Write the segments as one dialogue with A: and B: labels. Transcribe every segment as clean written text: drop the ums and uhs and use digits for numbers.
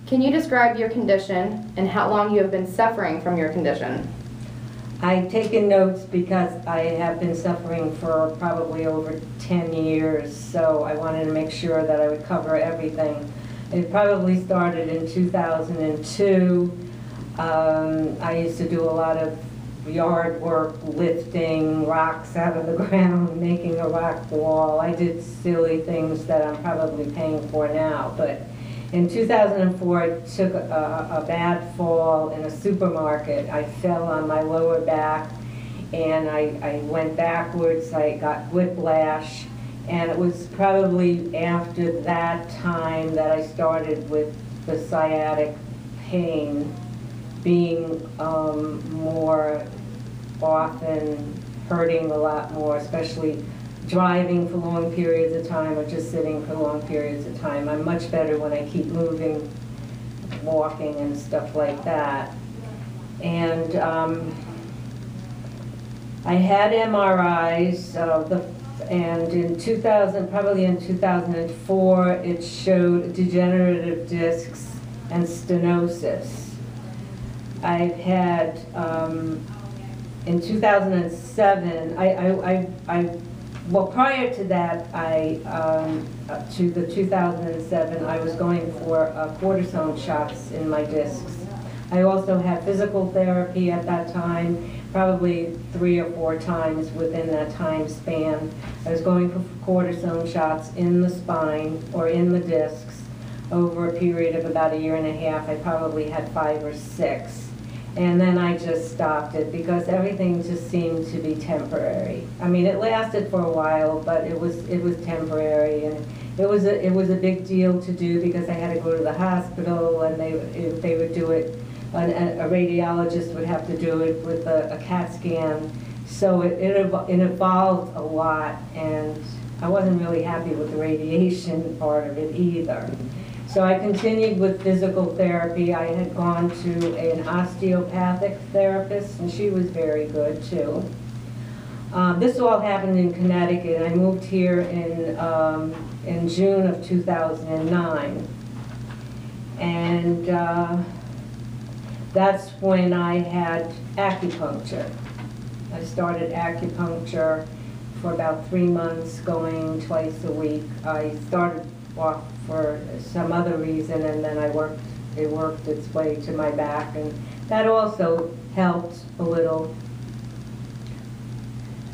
A: Can you describe your condition and how long you have been suffering from your condition?
B: I've taken notes because I have been suffering for probably over 10 years, so I wanted to make sure that I would cover everything. It probably started in 2002. I used to do a lot of yard work, lifting rocks out of the ground, making a rock wall. I did silly things that I'm probably paying for now, but in 2004, I took a bad fall in a supermarket. I fell on my lower back and I went backwards. I got whiplash, and it was probably after that time that I started with the sciatic pain being more often, hurting a lot more, especially driving for long periods of time or just sitting for long periods of time. I'm much better when I keep moving, walking and stuff like that. And I had MRIs, and in 2000, probably in 2004, it showed degenerative discs and stenosis. I've had, in 2007, well, prior to that, to the 2007, I was going for cortisone shots in my discs. I also had physical therapy at that time, probably 3 or 4 times within that time span. I was going for cortisone shots in the spine or in the discs over a period of about 1.5 years. I probably had 5 or 6. And then I just stopped it because everything just seemed to be temporary. I mean, it lasted for a while, but it was temporary, and it was a big deal to do because I had to go to the hospital, and they would do it. A radiologist would have to do it with a CAT scan. So it evolved a lot, and I wasn't really happy with the radiation part of it either. So I continued with physical therapy. I had gone to an osteopathic therapist, and she was very good too. This all happened in Connecticut. I moved here in June of 2009. And that's when I had acupuncture. I started acupuncture for about 3 months, going twice a week. I started off for some other reason, and then it worked its way to my back, and that also helped a little.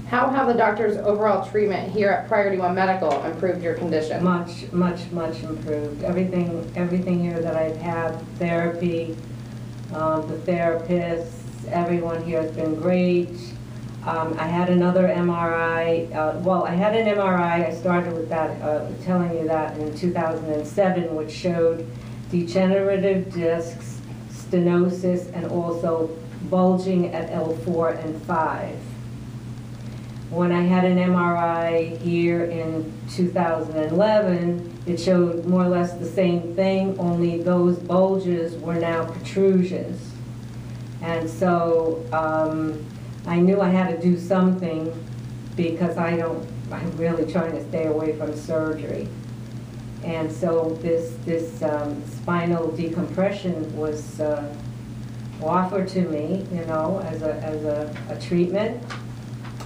A: How have the doctor's overall treatment here at Priority One Medical improved your condition?
B: Much, much, much improved. Everything here that I've had, therapy, the therapists, everyone here has been great. I had another MRI. Well, I had an MRI. I started with that, telling you that in 2007, which showed degenerative discs, stenosis, and also bulging at L4 and 5. When I had an MRI here in 2011, it showed more or less the same thing, only those bulges were now protrusions. And so I knew I had to do something because I'm really trying to stay away from surgery. And so this spinal decompression was offered to me, you know, as a treatment.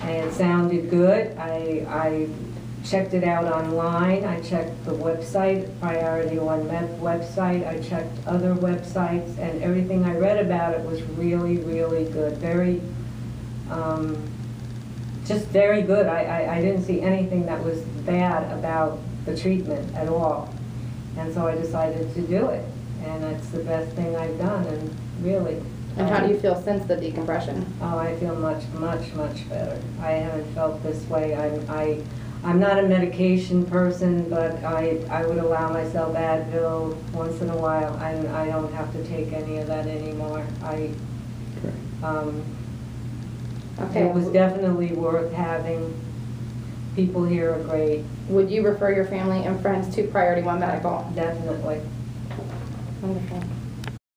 B: And it sounded good. I checked it out online. I checked the website, Priority One Med website. I checked other websites, and everything I read about it was really, really good. Very, just very good. I didn't see anything that was bad about the treatment at all. And so I decided to do it. And it's the best thing I've done, and really.
A: And how do you feel since the decompression?
B: Oh, I feel much, much, much better. I haven't felt this way. I'm not a medication person, but I would allow myself Advil once in a while. I don't have to take any of that anymore.
A: Okay.
B: It was definitely worth having. People here are great.
A: Would you refer your family and friends to Priority One Medical?
B: Definitely.
A: Wonderful.